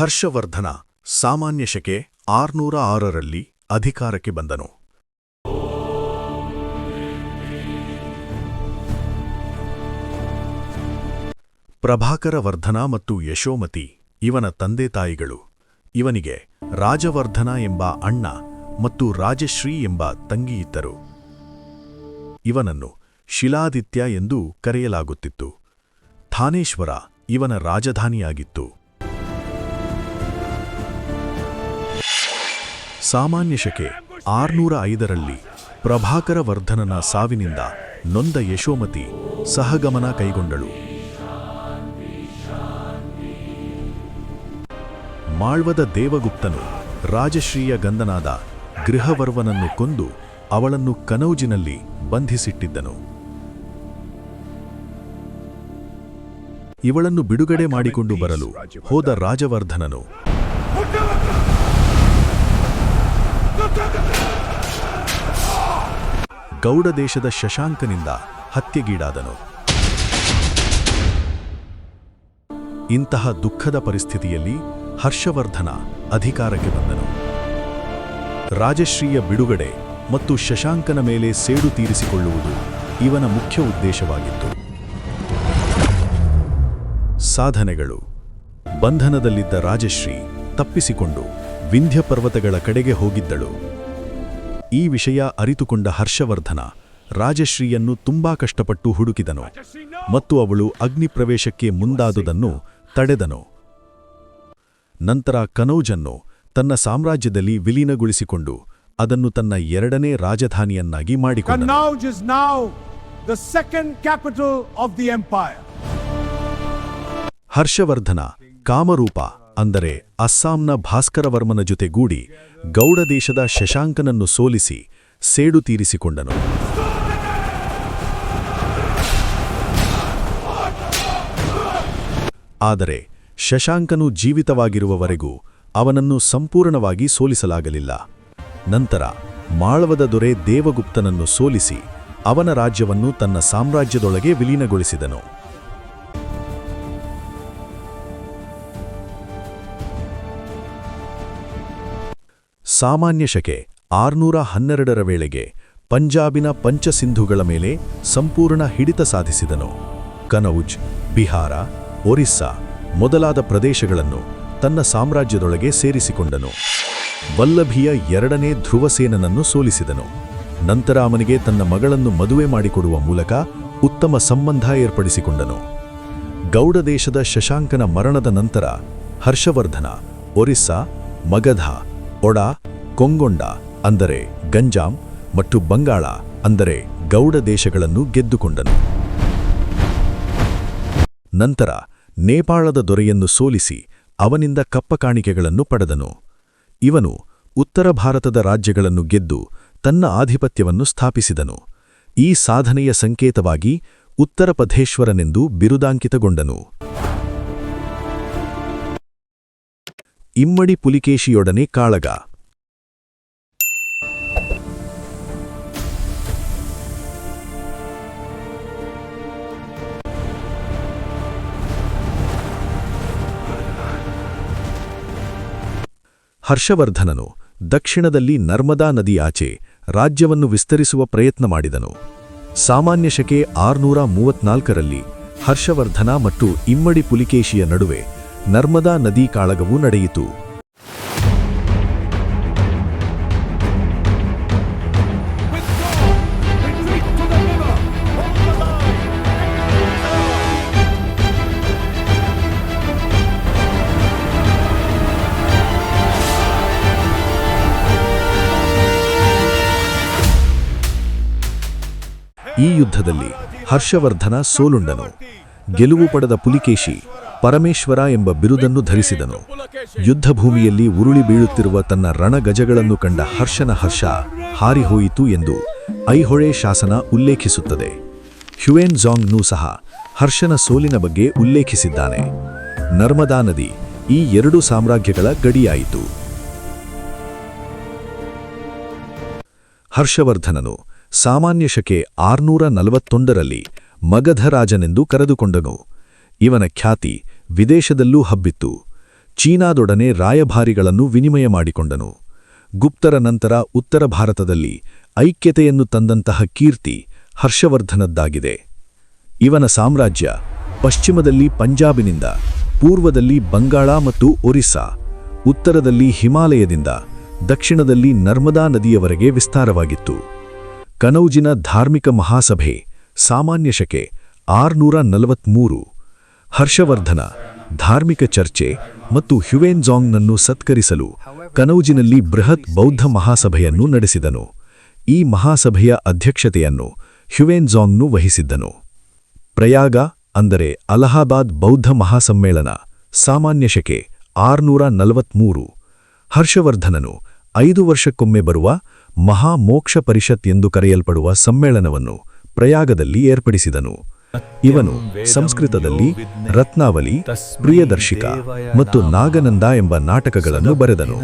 ಹರ್ಷವರ್ಧನ ಸಾಮಾನ್ಯ ಶಕೆ 606ರಲ್ಲಿ ಅಧಿಕಾರಕ್ಕೆ ಬಂದನು. ಪ್ರಭಾಕರ ವರ್ಧನ ಮತ್ತು ಯಶೋಮತಿ ಇವನ ತಂದೆ ತಾಯಿಗಳು. ಇವನಿಗೆ ರಾಜವರ್ಧನ ಎಂಬ ಅಣ್ಣ ಮತ್ತು ರಾಜಶ್ರೀ ಎಂಬ ತಂಗಿಯಿದ್ದರು. ಇವನನ್ನು ಶಿಲಾದಿತ್ಯ ಎಂದು ಕರೆಯಲಾಗುತ್ತಿತ್ತು. ಥಾನೇಶ್ವರ ಇವನ ರಾಜಧಾನಿಯಾಗಿತ್ತು. ಸಾಮಾನ್ಯ ಶಕೆ 605ರಲ್ಲಿ ಪ್ರಭಾಕರ ವರ್ಧನನ ಸಾವಿನಿಂದ ನೊಂದ ಯಶೋಮತಿ ಸಹಗಮನ ಕೈಗೊಂಡಳು. ಮಾಳ್ವದ ದೇವಗುಪ್ತನು ರಾಜಶ್ರೀಯ ಗಂಧನಾದ ಗೃಹವರ್ವನನ್ನು ಕೊಂದು ಅವಳನ್ನು ಕನೌಜಿನಲ್ಲಿ ಬಂಧಿಸಿಟ್ಟಿದ್ದನು. ಇವಳನ್ನು ಬಿಡುಗಡೆ ಮಾಡಿಕೊಂಡು ಬರಲು ಹೋದ ರಾಜವರ್ಧನನು ಗೌಡ ದೇಶದ ಶಶಾಂಕನಿಂದ ಹತ್ಯೆಗೀಡಾದನು. ಇಂತಹ ದುಃಖದ ಪರಿಸ್ಥಿತಿಯಲ್ಲಿ ಹರ್ಷವರ್ಧನ ಅಧಿಕಾರಕ್ಕೆ ಬಂದನು. ರಾಜಶ್ರೀಯ ಬಿಡುಗಡೆ ಮತ್ತು ಶಶಾಂಕನ ಮೇಲೆ ಸೇಡು ತೀರಿಸಿಕೊಳ್ಳುವುದು ಇವನ ಮುಖ್ಯ ಉದ್ದೇಶವಾಗಿತ್ತು. ಸಾಧನೆಗಳು. ಬಂಧನದಲ್ಲಿದ್ದ ರಾಜಶ್ರೀ ತಪ್ಪಿಸಿಕೊಂಡು ವಿಂಧ್ಯ ಪರ್ವತಗಳ ಕಡೆಗೆ ಹೋಗಿದ್ದಳು. ಈ ವಿಷಯ ಅರಿತುಕೊಂಡ ಹರ್ಷವರ್ಧನ ರಾಜಶ್ರೀಯನ್ನು ತುಂಬಾ ಕಷ್ಟಪಟ್ಟು ಹುಡುಕಿದನು ಮತ್ತು ಅವಳು ಅಗ್ನಿಪ್ರವೇಶಕ್ಕೆ ಮುಂದಾದುದನ್ನು ತಡೆದನು. ನಂತರ ಕನೌಜನ್ನು ತನ್ನ ಸಾಮ್ರಾಜ್ಯದಲ್ಲಿ ವಿಲೀನಗೊಳಿಸಿಕೊಂಡು ಅದನ್ನು ತನ್ನ ಎರಡನೇ ರಾಜಧಾನಿಯನ್ನಾಗಿ ಮಾಡಿಕೊಂಡನು. Kannauj is now the second capital of the empire. Harshvardhan ಕಾಮರೂಪ ಅಂದರೆ ಅಸ್ಸಾಂನ ಭಾಸ್ಕರವರ್ಮನ ಜೊತೆಗೂಡಿ ಗೌಡ ದೇಶದ ಶಶಾಂಕನನ್ನು ಸೋಲಿಸಿ ಸೇಡು ತೀರಿಸಿಕೊಂಡನು. ಆದರೆ ಶಶಾಂಕನು ಜೀವಿತವಾಗಿರುವವರೆಗೂ ಅವನನ್ನು ಸಂಪೂರ್ಣವಾಗಿ ಸೋಲಿಸಲಾಗಲಿಲ್ಲ. ನಂತರ ಮಾಳ್ವದ ದೊರೆ ದೇವಗುಪ್ತನನ್ನು ಸೋಲಿಸಿ ಅವನ ರಾಜ್ಯವನ್ನು ತನ್ನ ಸಾಮ್ರಾಜ್ಯದೊಳಗೆ ವಿಲೀನಗೊಳಿಸಿದನು. ಸಾಮಾನ್ಯ ಶಕೆ 612ರ ವೇಳೆಗೆ ಪಂಜಾಬಿನ ಪಂಚಸಿಂಧುಗಳ ಮೇಲೆ ಸಂಪೂರ್ಣ ಹಿಡಿತ ಸಾಧಿಸಿದನು. ಕನೌಜ್, ಬಿಹಾರ, ಒರಿಸ್ಸಾ ಮೊದಲಾದ ಪ್ರದೇಶಗಳನ್ನು ತನ್ನ ಸಾಮ್ರಾಜ್ಯದೊಳಗೆ ಸೇರಿಸಿಕೊಂಡನು. ವಲ್ಲಭಿಯ ಎರಡನೇ ಧ್ರುವಸೇನನನ್ನು ಸೋಲಿಸಿದನು. ನಂತರ ಅವನಿಗೆ ತನ್ನ ಮಗಳನ್ನು ಮದುವೆ ಮಾಡಿಕೊಡುವ ಮೂಲಕ ಉತ್ತಮ ಸಂಬಂಧ ಏರ್ಪಡಿಸಿಕೊಂಡನು. ಗೌಡ ದೇಶದ ಶಶಾಂಕನ ಮರಣದ ನಂತರ ಹರ್ಷವರ್ಧನ ಒರಿಸ್ಸಾ, ಮಗಧ, ಒಡಾ, ಕೊಂಗೊಂಡ ಅಂದರೆ ಗಂಜಾಂ ಮತ್ತು ಬಂಗಾಳ ಅಂದರೆ ಗೌಡ ದೇಶಗಳನ್ನು ಗೆದ್ದುಕೊಂಡನು. ನಂತರ ನೇಪಾಳದ ದೊರೆಯನ್ನು ಸೋಲಿಸಿ ಅವನಿಂದ ಕಪ್ಪಕಾಣಿಕೆಗಳನ್ನು ಪಡೆದನು. ಇವನು ಉತ್ತರ ಭಾರತದ ರಾಜ್ಯಗಳನ್ನು ಗೆದ್ದು ತನ್ನ ಆಧಿಪತ್ಯವನ್ನು ಸ್ಥಾಪಿಸಿದನು. ಈ ಸಾಧನೆಯ ಸಂಕೇತವಾಗಿ ಉತ್ತರಪಥೇಶ್ವರನೆಂದು ಬಿರುದಾಂಕಿತಗೊಂಡನು. ಇಮ್ಮಡಿ ಪುಲಿಕೇಶಿಯೊಡನೆ ಕಾಳಗ. ಹರ್ಷವರ್ಧನನು ದಕ್ಷಿಣದಲ್ಲಿ ನರ್ಮದಾ ನದಿಯಾಚೆ ರಾಜ್ಯವನ್ನು ವಿಸ್ತರಿಸುವ ಪ್ರಯತ್ನ ಮಾಡಿದನು. ಸಾಮಾನ್ಯ ಶಕೆ 634ರಲ್ಲಿ ಹರ್ಷವರ್ಧನ ಮತ್ತು ಇಮ್ಮಡಿ ಪುಲಿಕೇಶಿಯ ನಡುವೆ ನರ್ಮದಾ ನದಿ ಕಾಳಗವು ನಡೆಯಿತು. ಈ ಯುದ್ಧದಲ್ಲಿ ಹರ್ಷವರ್ಧನ ಸೋಲುಂಡನು. ಗೆಲುವು ಪಡೆದ ಪುಲಿಕೇಶಿ ಪರಮೇಶ್ವರ ಎಂಬ ಬಿರುದನ್ನು ಧರಿಸಿದನು. ಯುದ್ಧಭೂಮಿಯಲ್ಲಿ ಉರುಳಿ ಬೀಳುತ್ತಿರುವ ತನ್ನ ರಣಗಜಗಳನ್ನು ಕಂಡ ಹರ್ಷನ ಹರ್ಷ ಹಾರಿಹೋಯಿತು ಎಂದು ಐಹೊಳೆ ಶಾಸನ ಉಲ್ಲೇಖಿಸುತ್ತದೆ. ಹ್ಯುಯೆನ್ ಝಾಂಗ್ನೂ ಸಹ ಹರ್ಷನ ಸೋಲಿನ ಬಗ್ಗೆ ಉಲ್ಲೇಖಿಸಿದ್ದಾನೆ. ನರ್ಮದಾ ನದಿ ಈ ಎರಡು ಸಾಮ್ರಾಜ್ಯಗಳ ಗಡಿಯಾಯಿತು. ಹರ್ಷವರ್ಧನನು ಸಾಮಾನ್ಯ ಶಕೆ 641ರಲ್ಲಿ ಮಗಧ ರಾಜನೆಂದು ಕರೆದುಕೊಂಡನು. ಇವನ ಖ್ಯಾತಿ ವಿದೇಶದಲ್ಲೂ ಹಬ್ಬಿತ್ತು. ಚೀನಾದೊಡನೆ ರಾಯಭಾರಿಗಳನ್ನು ವಿನಿಮಯ ಮಾಡಿಕೊಂಡನು. ಗುಪ್ತರ ನಂತರ ಉತ್ತರ ಭಾರತದಲ್ಲಿ ಐಕ್ಯತೆಯನ್ನು ತಂದಂತಹ ಕೀರ್ತಿ ಹರ್ಷವರ್ಧನದ್ದಾಗಿದೆ. ಇವನ ಸಾಮ್ರಾಜ್ಯ ಪಶ್ಚಿಮದಲ್ಲಿ ಪಂಜಾಬಿನಿಂದ, ಪೂರ್ವದಲ್ಲಿ ಬಂಗಾಳ ಮತ್ತು ಒರಿಸ್ಸಾ, ಉತ್ತರದಲ್ಲಿ ಹಿಮಾಲಯದಿಂದ ದಕ್ಷಿಣದಲ್ಲಿ ನರ್ಮದಾ ನದಿಯವರೆಗೆ ವಿಸ್ತಾರವಾಗಿತ್ತು. ಕನೌಜಿನ ಧಾರ್ಮಿಕ ಮಹಾಸಭೆ ಸಾಮಾನ್ಯ ಶಕೆ 643. ಹರ್ಷವರ್ಧನ ಧಾರ್ಮಿಕ ಚರ್ಚೆ ಮತ್ತು ಹ್ಯುಯೆನ್ಜಾಂಗ್ನನ್ನು ಸತ್ಕರಿಸಲು ಕನೌಜಿನಲ್ಲಿ ಬೃಹತ್ ಬೌದ್ಧ ಮಹಾಸಭೆಯನ್ನು ನಡೆಸಿದನು. ಈ ಮಹಾಸಭೆಯ ಅಧ್ಯಕ್ಷತೆಯನ್ನು ಹ್ಯುಯೆನ್ಜಾಂಗ್ನು ವಹಿಸಿದ್ದನು. ಪ್ರಯಾಗ ಅಂದರೆ ಅಲಹಾಬಾದ್ ಬೌದ್ಧ ಮಹಾಸಮ್ಮೇಳನ ಸಾಮಾನ್ಯ ಶಕೆ 643. ಹರ್ಷವರ್ಧನನು 5 ವರ್ಷಕ್ಕೊಮ್ಮೆ ಬರುವ ಮಹಾಮೋಕ್ಷ ಪರಿಷತ್ ಎಂದು ಕರೆಯಲ್ಪಡುವ ಸಮ್ಮೇಳನವನ್ನು ಪ್ರಯಾಗದಲ್ಲಿ ಏರ್ಪಡಿಸಿದನು. ಇವನು ಸಂಸ್ಕೃತದಲ್ಲಿ ರತ್ನಾವಲಿ, ಪ್ರಿಯದರ್ಶಿಕ ಮತ್ತು ನಾಗನಂದ ಎಂಬ ನಾಟಕಗಳನ್ನು ಬರೆದನು.